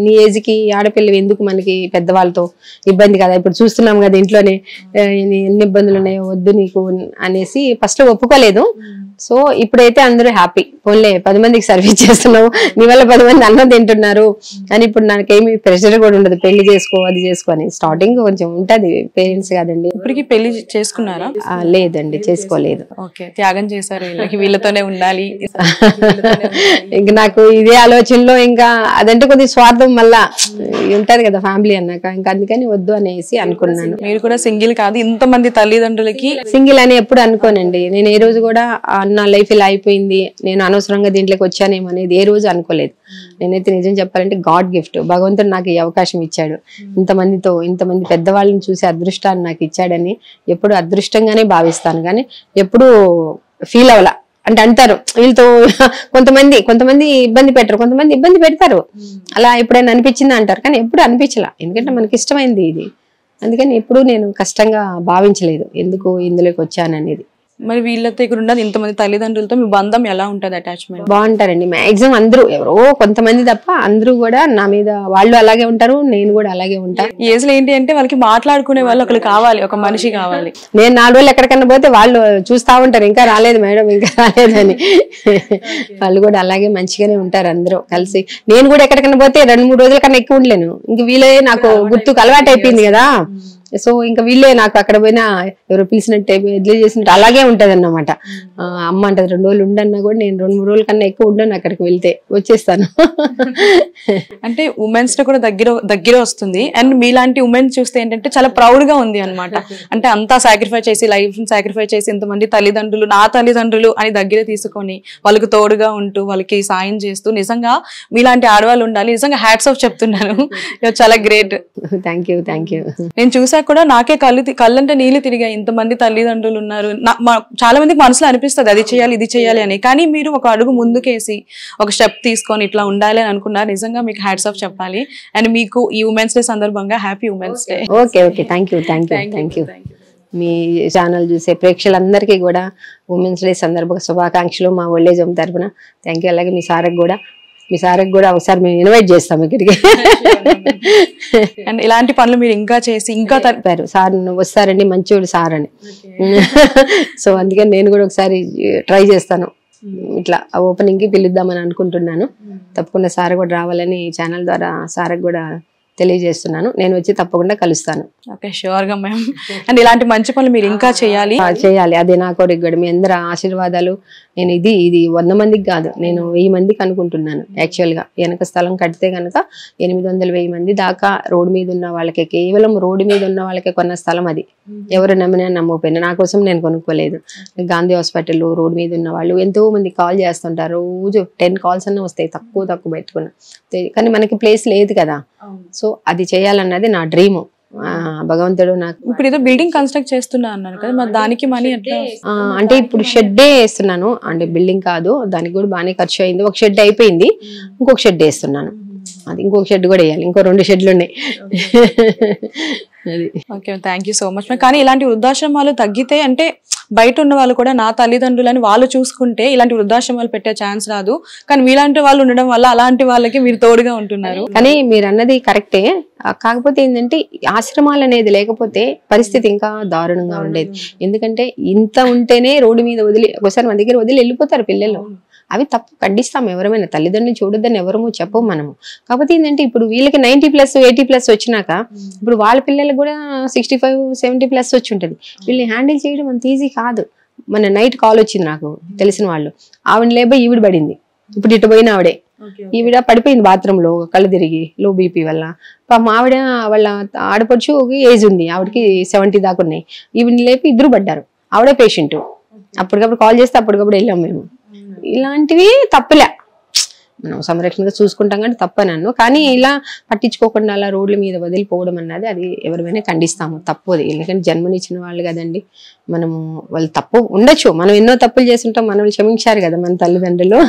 నీ ఏజ్ కి ఆడపిల్లవి ఎందుకు మనకి పెద్దవాళ్ళతో ఇబ్బంది కదా, ఇప్పుడు చూస్తున్నాం కదా ఇంట్లోనే ఎన్ని ఇబ్బందులు ఉన్నాయో, వద్దు నీకు అనేసి ఫస్ట్ లో ఒప్పుకోలేదు. సో ఇప్పుడైతే అందరూ హ్యాపీ. పోన్లే 10 మందికి సర్వీస్ చేస్తున్నావు, నీ వల్ల 10 మంది అన్నం తింటున్నారు అని. ఇప్పుడు నాకేమి ప్రెషర్ కూడా ఉండదు, పెళ్లి చేసుకో అది చేసుకో అని. స్టార్టింగ్ కొంచెం ఉంటది, పేరెంట్స్ కాదండి. ఇప్పటికి పెళ్లి చేసుకున్నారా? లేదండి, చేసుకోలేదు. ఓకే, త్యాగం చేశారు, వీళ్ళతోనే ఉండాలి. ఇంకా నాకు ఇదే ఆలోచనలో, ఇంకా అదంటే కొద్దిగా స్వార్థం మళ్ళా ఉంటది కదా ఫ్యామిలీ అన్నాక, ఇంకా అందుకని వద్దు అనేసి అనుకున్నాను. మీరు కూడా సింగిల్ కాదు, ఇంతమంది తల్లిదండ్రులకి సింగిల్ అని ఎప్పుడు అనుకోనండి నేను. ఏ రోజు కూడా నా లైఫ్ ఇలా అయిపోయింది, నేను అనవసరంగా దీంట్లోకి వచ్చానేమో అనేది ఏ రోజు అనుకోలేదు. నేనైతే నిజం చెప్పాలంటే గాడ్ గిఫ్ట్, భగవంతుడు నాకు ఈ అవకాశం ఇచ్చాడు. ఇంతమంది పెద్దవాళ్ళని చూసే అదృష్టాన్ని నాకు ఇచ్చాడని ఎప్పుడు అదృష్టంగానే భావిస్తాను. కానీ ఎప్పుడు ఫీల్ అవ్వాల అంటే అంటారు వీళ్ళతో కొంతమంది ఇబ్బంది పెట్టరు, కొంతమంది ఇబ్బంది పెడతారు, అలా ఎప్పుడైనా అనిపించిందా అంటారు. కానీ ఎప్పుడు అనిపించలా, ఎందుకంటే మనకి ఇష్టమైంది ఇది. అందుకని ఎప్పుడు నేను కష్టంగా భావించలేదు ఎందుకు ఇందులోకి వచ్చాననేది. మరి వీళ్ళతో ఇక్కడ ఉన్నది ఇంతమంది తల్లిదండ్రులతో మీ బంధం ఎలా ఉంటుంది, అటాచ్మెంట్? బాగుంటారండి. మాక్సిమం అందరూ, ఎవరో కొంతమంది తప్ప అందరూ కూడా నా మీద వాళ్ళు అలాగే ఉంటారు, నేను కూడా అలాగే ఉంటా. ఈ ఏజ్ లో ఏంటి అంటే వాళ్ళకి మాట్లాడుకునే వాళ్ళు ఒకరు కావాలి, ఒక మనిషి కావాలి. నేను 4 రోజులు ఎక్కడికన్నా పోతే వాళ్ళు చూస్తా ఉంటారు, ఇంకా రాలేదు మేడం, ఇంకా రాలేదని. వాళ్ళు కూడా అలాగే మంచిగానే ఉంటారు అందరూ కలిసి. నేను కూడా ఎక్కడికన్నా పోతే 2-3 రోజుల కన్నా ఎక్కువ ఉండలేను. ఇంక వీళ్ళే నాకు గుర్తుకు అలవాటు అయిపోయింది కదా. సో ఇంకా వీళ్ళే నాకు అక్కడ పోయినా ఎవరో పిలిచినట్టు ఎడ్లీ చేసినట్టు అలాగే ఉంటది అన్నమాట. అమ్మ అంటది 2 రోజులు ఉండన్నా కూడా నేను 2-3 రోజుల కన్నా ఎక్కువ ఉండను, అక్కడికి వెళ్తే వచ్చేస్తాను. అంటే ఉమెన్స్ తో కూడా దగ్గర వస్తుంది. అండ్ మీలాంటి ఉమెన్స్ చూస్తే ఏంటంటే చాలా ప్రౌడ్ గా ఉంది అనమాట. అంటే అంతా సాక్రిఫై చేసి, లైఫ్ సాక్రిఫై చేసి ఇంతమంది తల్లిదండ్రులు, నా తల్లిదండ్రులు అని దగ్గర తీసుకొని వాళ్ళకి తోడుగా ఉంటూ వాళ్ళకి సాయం చేస్తూ, నిజంగా మీలాంటి ఆడవాళ్ళు ఉండాలి. నిజంగా హ్యాట్స్ ఆఫ్ చెప్తున్నాను, చాలా గ్రేట్. Thank you. నేను చూసా కూడా నాకే కళ్ళంటే నీళ్ళు తిరిగాయి. ఇంతమంది తల్లిదండ్రులు ఉన్నారు. చాలా మందికి మనసులో అనిపిస్తుంది అది చేయాలి ఇది చేయాలి అని. కానీ మీరు ఒక అడుగు ముందుకేసి ఒక స్టెప్ తీసుకొని ఇట్లా ఉండాలి అని అనుకున్నారు. నిజంగా మీకు హ్యాట్స్ ఆఫ్ చెప్పాలి. అండ్ మీకు ఈ ఉమెన్స్ డే సందర్భంగా happy women's day. Okay thank you. Me channel చూసే ప్రేక్షకులందరికీ కూడా ఉమెన్స్ డే సందర్భంగా శుభాకాంక్షలు మా ఓల్డేజ్ హోమ్ తరఫున. Thank you. అలాగే మీ సార్కి కూడా ఒకసారి మేము ఇన్వైట్ చేస్తాం ఇక్కడికి. అండ్ ఇలాంటి పనులు మీరు ఇంకా చేసి ఇంకా చెప్పారు సార్ వస్తారండి, మంచోడు సార్ అని. సో అందుకని నేను కూడా ఒకసారి ట్రై చేస్తాను, ఇట్లా ఓపెనింగ్ కి పిలుద్దామని అనుకుంటున్నాను. తప్పకుండా సార్ కూడా రావాలని ఛానల్ ద్వారా సార్కి కూడా తెలియజేస్తున్నాను. నేను వచ్చి తప్పకుండా కలుస్తాను. ఓకే, షూర్ గా మ్యామ్. అండ్ ఇలాంటి మంచి పనులు మీరు ఇంకా చేయాలి. అదే నా కోరిక కూడా. మీ అందరి ఆశీర్వాదాలు. నేను ఇది 100 మందికి కాదు, నేను 1000 మందికి అనుకుంటున్నాను. యాక్చువల్ గా వెనక స్థలం కడితే కనుక 800-1000 మంది దాకా రోడ్డు మీద ఉన్న వాళ్ళకి, కేవలం రోడ్డు మీద ఉన్న వాళ్ళకే కొన్న స్థలం అది. ఎవరు నమ్మినా నమ్మకపోయినా, నా కోసం నేను కొనుక్కోలేదు. గాంధీ హాస్పిటల్ రోడ్డు మీద ఉన్న వాళ్ళు ఎంతో మంది కాల్ చేస్తుంటారు. రోజు 10 కాల్స్ అన్న వస్తాయి, తక్కువ పెట్టుకున్నా. కానీ మనకి ప్లేస్ లేదు కదా. సో అది చేయాలన్నది నా డ్రీము. భగవంతుడు నాకు ఇప్పుడు ఏదో బిల్డింగ్ కన్స్ట్రక్ట్ చేస్తున్నా అన్నారు కదా, మరి దానికి మనీ ఎట్లా? అంటే ఇప్పుడు షెడ్డే వేస్తున్నాను, అంటే బిల్డింగ్ కాదు, దానికి కూడా బాగానే ఖర్చు అయింది. ఒక షెడ్ అయిపోయింది, ఇంకొక షెడ్ వేస్తున్నాను. అది ఇంకొక షెడ్ కూడా వేయాలి, ఇంకో 2 షెడ్లు ఉన్నాయి. Okay, thank you so much. కానీ ఇలాంటి వృద్ధాశ్రమాలు తగ్గితే, అంటే బయట ఉన్న వాళ్ళు కూడా నా తల్లిదండ్రులని వాళ్ళు చూసుకుంటే ఇలాంటి వృద్ధాశ్రమాలు పెట్టే ఛాన్స్ రాదు. కానీ మీలాంటి వాళ్ళు ఉండడం వల్ల అలాంటి వాళ్ళకి మీరు తోడుగా ఉంటున్నారు. కానీ మీరు అన్నది కరెక్టే. కాకపోతే ఏంటంటే ఆశ్రమాలు అనేది లేకపోతే పరిస్థితి ఇంకా దారుణంగా ఉండేది. ఎందుకంటే ఇంత ఉంటేనే రోడ్డు మీద ఒకసారి మన దగ్గర వదిలి వెళ్ళిపోతారు పిల్లలు. అవి తప్పు, ఖండిస్తాం. ఎవరైనా తల్లిదండ్రులు చూడొద్దని ఎవరము చెప్పము మనము. కాకపోతే ఏంటంటే ఇప్పుడు వీళ్ళకి 90+, 80+ వచ్చినాక ఇప్పుడు వాళ్ళ పిల్లలకు కూడా 65, 70+ వచ్చి ఉంటుంది. వీళ్ళని హ్యాండిల్ చేయడం అంత ఈజీ కాదు. మన నైట్ కాల్ వచ్చింది నాకు తెలిసిన వాళ్ళు, ఆవిడ లేబో ఈవిడ పడింది. ఇప్పుడు ఇటు పోయిన ఆవిడే, ఈవిడ పడిపోయింది బాత్రూమ్ లో, కళ్ళు తిరిగి, లో బీపీ వల్ల. పాపం ఆవిడ వాళ్ళ ఆడపడుచు ఏజ్ ఉంది, ఆవిడకి 70 దాకా ఉన్నాయి. ఈవిని లేపి 2 పడ్డారు. ఆవిడే పేషెంట్. అప్పటికప్పుడు కాల్ చేస్తే అప్పటికప్పుడు వెళ్ళాం మేము. ఇలాంటివి తప్పులే, మనం సంరక్షణగా చూసుకుంటాం కానీ తప్పనన్ను. కానీ ఇలా పట్టించుకోకుండా అలా రోడ్ల మీద వదిలిపోవడం అన్నది అది ఎవరిమైనా ఖండిస్తాము, తప్పుది. ఎందుకంటే జన్మనిచ్చిన వాళ్ళు కదండి, మనము వాళ్ళు తప్పు ఉండొచ్చు, మనం ఎన్నో తప్పులు చేస్తుంటాం, మనల్ని క్షమించారు కదా మన తల్లిదండ్రులు.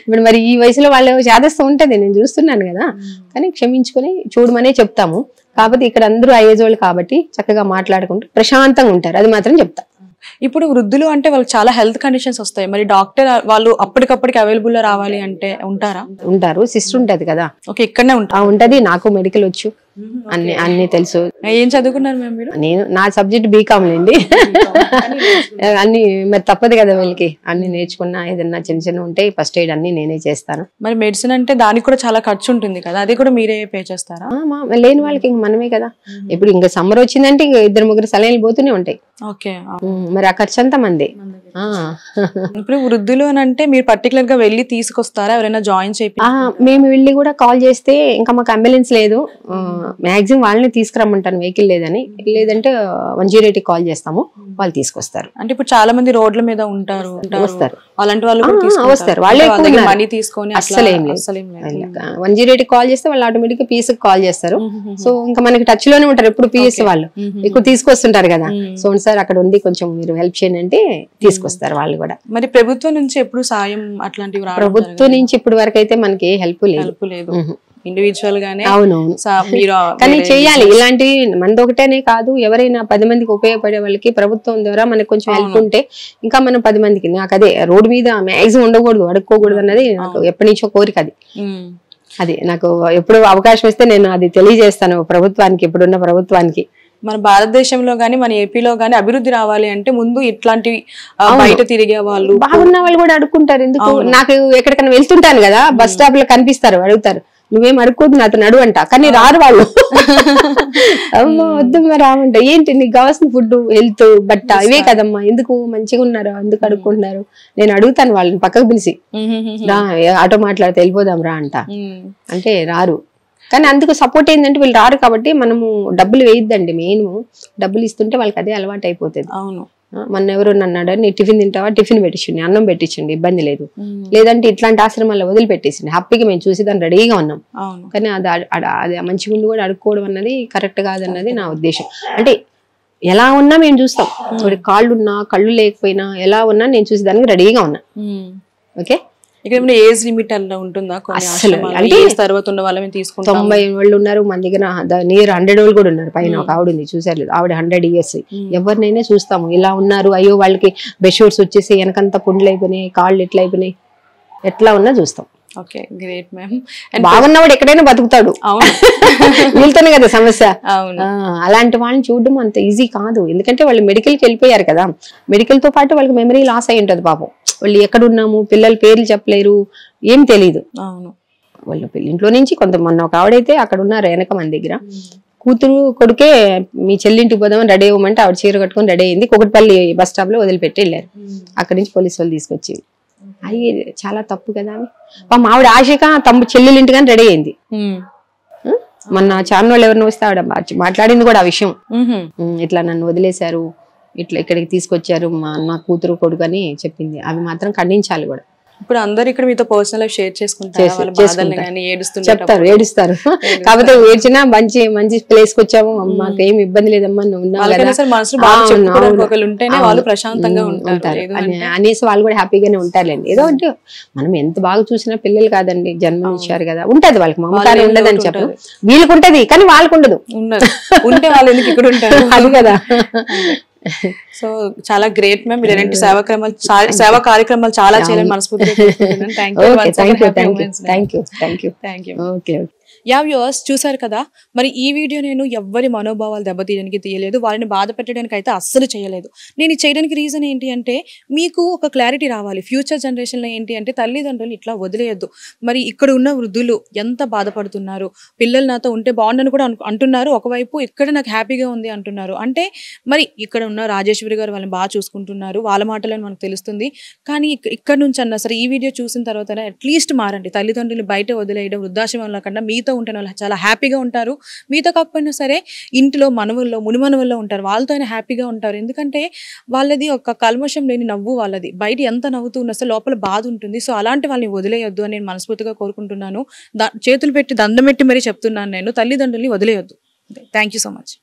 ఇప్పుడు మరి ఈ వయసులో వాళ్ళు చేదస్తూ ఉంటుంది, నేను చూస్తున్నాను కదా. కానీ క్షమించుకొని చూడమనే చెప్తాము. కాకపోతే ఇక్కడ అందరూ ఏజ్ వాళ్ళు కాబట్టి చక్కగా మాట్లాడుకుంటూ ప్రశాంతంగా ఉంటారు, అది మాత్రం చెప్తా. ఇప్పుడు వృద్ధులు అంటే వాళ్ళకి చాలా హెల్త్ కండిషన్స్ వస్తాయి. మరి డాక్టర్ వాళ్ళు అప్పటికప్పటికి అవైలబుల్ గా రావాలి అంటే ఉంటారు. సిస్టర్ ఉంటది కదా. ఓకే, ఇక్కడనే ఉంటది. నాకు మెడికల్ వచ్చు, అన్ని తెలుసు. ఏం చదువుకున్నారు మ్యామ్ మీరు? నేను నా సబ్జెక్ట్ బీకామ్ లేండి. అన్ని మరి తప్పదు కదా వీళ్ళకి, అన్ని నేర్చుకున్నా. ఏదన్నా చిన్న ఉంటే ఫస్ట్ ఎయిడ్ అన్ని నేనే చేస్తాను. మరి మెడిసిన్ అంటే దానికి కూడా చాలా ఖర్చు ఉంటుంది కదా, అది కూడా మీరే పే చేస్తారా? లేని వాళ్ళకి ఇంక మనమే కదా. ఇప్పుడు ఇంకా సమ్మర్ వచ్చిందంటే ఇంకా 2-3 సలైన్లు పోతూనే ఉంటాయి. ఓకే, మరి ఆ ఖర్చు అంతా మంది. ఇప్పుడు వృద్ధులు అని అంటే మీరు పర్టికులర్ గా వెళ్ళి తీసుకొస్తారా, ఎవరైనా జాయిన్ చేయి? మేము వెళ్ళి కూడా కాల్ చేస్తే, ఇంకా మాకు అంబులెన్స్ లేదు, మాక్సిమం వాళ్ళని తీసుకురమ్మంటాను వెహికల్ లేదని. లేదంటే 108 కాల్ చేస్తాము, వాళ్ళు తీసుకొస్తారు. అంటే ఇప్పుడు చాలా మంది రోడ్ల మీద ఉంటారు వస్తారు. అలాంటి వాళ్ళు కూడా వస్తారు. తీసుకుంటారు. వాళ్ళే అంటే వాళ్ళ దగ్గర ఎక్కువ మనీ తీసుకొని అస్సలు ఏం లేదు. 108 కాల్ చేస్తే వాళ్ళు ఆటోమేటిక్ పిఎస్ కాల్ చేస్తారు. సో ఇంకా మనకి టచ్ లోనే ఉంటారు ఎప్పుడు పిఎస్ వాళ్ళు ఎక్కువ తీసుకొస్తుంటారు కదా. సో సార్ అక్కడ ఉంది కొంచెం మీరు హెల్ప్ చేయండి అంటే తీసుకొస్తారు వాళ్ళు కూడా. మరి ప్రభుత్వం నుంచి ఎప్పుడు సాయం అట్లాంటివి రావడం ప్రభుత్వం నుంచి ఇప్పటి వరకు అయితే మనకి ఏ హెల్ప్ లేదు. ఇండివిజువల్ గానే అవునవును. కానీ చేయాలి ఇలాంటివి. మనది ఒకటేనే కాదు, ఎవరైనా 10 మందికి ఉపయోగపడే వాళ్ళకి ప్రభుత్వం ద్వారా మనకి కొంచెం హెల్ప్ ఉంటే ఇంకా మనం 10 మందికి. నాకు అదే రోడ్డు మీద మ్యాక్సిమం ఉండకూడదు, అడుక్కోకూడదు అన్నది నాకు ఎప్పటి నుంచో కోరిక. అది నాకు ఎప్పుడు అవకాశం ఇస్తే నేను అది తెలియజేస్తాను ప్రభుత్వానికి, ఇప్పుడున్న ప్రభుత్వానికి. మన భారతదేశంలో గానీ మన ఏపీలో గానీ అభివృద్ధి రావాలి అంటే ముందు ఇట్లాంటి బయట తిరిగే వాళ్ళు, బాగున్న వాళ్ళు కూడా అడుక్కుంటారు. ఎందుకు, నాకు ఎక్కడికైనా వెళ్తుంటాను కదా, బస్ స్టాప్ లో కనిపిస్తారు, అడుగుతారు నువ్వేం అడుక్కోదు నాతో నడు అంట. కానీ రారు వాళ్ళు. అమ్మా వద్దమ్మా రావంట. ఏంటి నీకు కావాల్సిన ఫుడ్, హెల్త్, బట్ట ఇవే కదమ్మా, ఎందుకు మంచిగా ఉన్నారా, ఎందుకు అడుక్కుంటున్నారు. నేను అడుగుతాను వాళ్ళని పక్కకు పిలిచి, రా ఆటో మాట్లాడితే వెళ్ళిపోదాం రా అంట. అంటే రారు. కానీ అందుకు సపోర్ట్ ఏంటంటే వీళ్ళు రారు కాబట్టి మనము డబ్బులు వేయద్దండి. మెయిన్ డబ్బులు ఇస్తుంటే వాళ్ళకి అదే అలవాటు అయిపోతుంది. అవును. మొన్న ఎవరు నన్నాడు, నీ టిఫిన్ తింటావా, టిఫిన్ పెట్టించండి, అన్నం పెట్టించండి, ఇబ్బంది లేదు. లేదంటే ఇట్లాంటి ఆశ్రమాల్లో వదిలిపెట్టేసింది. హ్యాపీగా మేము చూసి దాన్ని రెడీగా ఉన్నాం. కానీ అది మంచి ముందు కూడా అడుక్కోవడం అన్నది కరెక్ట్ కాదన్నది నా ఉద్దేశం. అంటే ఎలా ఉన్నా మేము చూస్తాం, కాళ్ళు ఉన్నా కళ్ళు లేకపోయినా ఎలా ఉన్నా నేను చూసి దానికి రెడీగా ఉన్నా. ఓకే. ఇక్కడ ఏజ్ లిమిట్ అలా ఉంటుందా? అంటే తర్వాత ఉన్న వాళ్ళని తీసుకుంటాం. 90 వాళ్ళు ఉన్నారు మన దగ్గర, నియర్ 100 వాళ్ళు కూడా ఉన్నారు. పైన ఒక ఆవిడ ఉంది, చూసారు ఆవిడ 100 years. ఎవరినైనా చూస్తాము ఇలా ఉన్నారు. అయ్యో వాళ్ళకి బెషూర్స్ వచ్చేసి వెనకంతా పుండ్లు అయిపోయినాయి, కాళ్ళు ఎట్లా అయిపోయినాయి, ఎట్లా ఉన్నా చూస్తాం. Okay, great ma'am. బాగున్నవాడు ఎక్కడైనా బతుకుతాడు, వీళ్ళతోనే కదా సమస్య. అలాంటి వాళ్ళని చూడడం అంత ఈజీ కాదు. ఎందుకంటే వాళ్ళు మెడికల్కి వెళ్ళిపోయారు కదా, మెడికల్ తో పాటు వాళ్ళకి మెమరీ లాస్ అయి ఉంటది పాపం. వాళ్ళు ఎక్కడున్నాము, పిల్లల పేర్లు చెప్పలేరు, ఏం తెలీదు. వాళ్ళ ఇంట్లో నుంచి మొన్న ఒక ఆవిడైతే అక్కడ ఉన్నారు వెనక మన దగ్గర, కూతురు కొడుకే మీ చెల్లింటికి పోదామని రెడీ అవ్వమంటే ఆవిడ చీర కట్టుకొని రెడీ అయింది. కుకట్పల్లి బస్ స్టాప్ లో వదిలిపెట్టి వెళ్ళారు. అక్కడి నుంచి పోలీసు వాళ్ళు తీసుకొచ్చి, అది చాలా తప్పు కదా. పాపం ఆవిడ ఆశగా చెల్లెలింటిగాని రెడీ అయింది. మొన్న ఛానల్ వాళ్ళు ఎవరిని వస్తే ఆవిడ మాట్లాడింది కూడా ఆ విషయం. ఇట్లా నన్ను వదిలేశారు, ఇట్లా ఇక్కడికి తీసుకొచ్చారు మా కూతురు కొడుకు అని చెప్పింది. అవి మాత్రం ఖండించాలి కూడా. ఇప్పుడు అందరు ఇక్కడ మీతో పర్సనల్ లైఫ్ షేర్ చేసుకుంటారు, చెప్తారు, ఏడుస్తారు. కాకపోతే ఏడ్చినా మంచి మంచి ప్లేస్ కి వచ్చాము, మాకు ఏం ఇబ్బంది లేదమ్మా, నువ్వు అనేసి వాళ్ళు కూడా హ్యాపీగానే ఉంటారులేండి. ఏదో అంటే మనం ఎంత బాగా చూసినా పిల్లలు కాదండి, జన్మనిచ్చారు కదా, ఉంటది వాళ్ళకి మమకారం ఉండదని చెప్పను. వీళ్ళకి ఉంటది కానీ వాళ్ళకు ఉండదు. ఉంటే వాళ్ళు ఎందుకు ఇక్కడ ఉంటారు, అది కదా. సో చాలా గ్రేట్ మ్యామ్. మీరు ఎలాంటి సేవా కార్యక్రమాలు చాలా చేయాలని మనస్ఫూర్తిగా వ్యూవర్స్ చూసారు కదా. మరి ఈ వీడియో నేను ఎవ్వరి మనోభావాలు దెబ్బతీయడానికి తీయలేదు, వారిని బాధ పెట్టడానికి అయితే అస్సలు చేయలేదు. నేను చేయడానికి రీజన్ ఏంటి అంటే మీకు ఒక క్లారిటీ రావాలి. ఫ్యూచర్ జనరేషన్లో ఏంటి అంటే తల్లిదండ్రులు ఇట్లా వదిలేయద్దు. మరి ఇక్కడ ఉన్న వృద్ధులు ఎంత బాధపడుతున్నారు, పిల్లలు నాతో ఉంటే బాగుండని కూడా అంటున్నారు, ఒకవైపు ఇక్కడ నాకు హ్యాపీగా ఉంది అంటున్నారు. అంటే మరి ఇక్కడ ఉన్న రాజేశ్వరి గారు వాళ్ళని బాగా చూసుకుంటున్నారు, వాళ్ళ మాటలను మనకు తెలుస్తుంది. కానీ ఇక్కడ నుంచి అన్నా సరే ఈ వీడియో చూసిన తర్వాత అట్లీస్ట్ మారండి. తల్లిదండ్రులు బయట వదిలేయడం, వృద్ధాశ్రమంలో కన్నా మీతో ఉంటే వాళ్ళు చాలా హ్యాపీగా ఉంటారు. మీతో కాకపోయినా సరే ఇంట్లో మనవుల్లో మునిమనవుల్లో ఉంటారు, వాళ్ళతో అయినా హ్యాపీగా ఉంటారు. ఎందుకంటే వాళ్ళది ఒక కల్మషం లేని నవ్వు, వాళ్ళది బయట ఎంత నవ్వుతూ ఉన్నా సరే లోపల బాధ ఉంటుంది. సో అలాంటి వాళ్ళని వదిలేయొద్దు అని నేను మనస్ఫూర్తిగా కోరుకుంటున్నాను. చేతులు పెట్టి దండం పెట్టి మరీ చెప్తున్నాను, నేను తల్లిదండ్రుల్ని వదిలేయొద్దు. Thank you so much.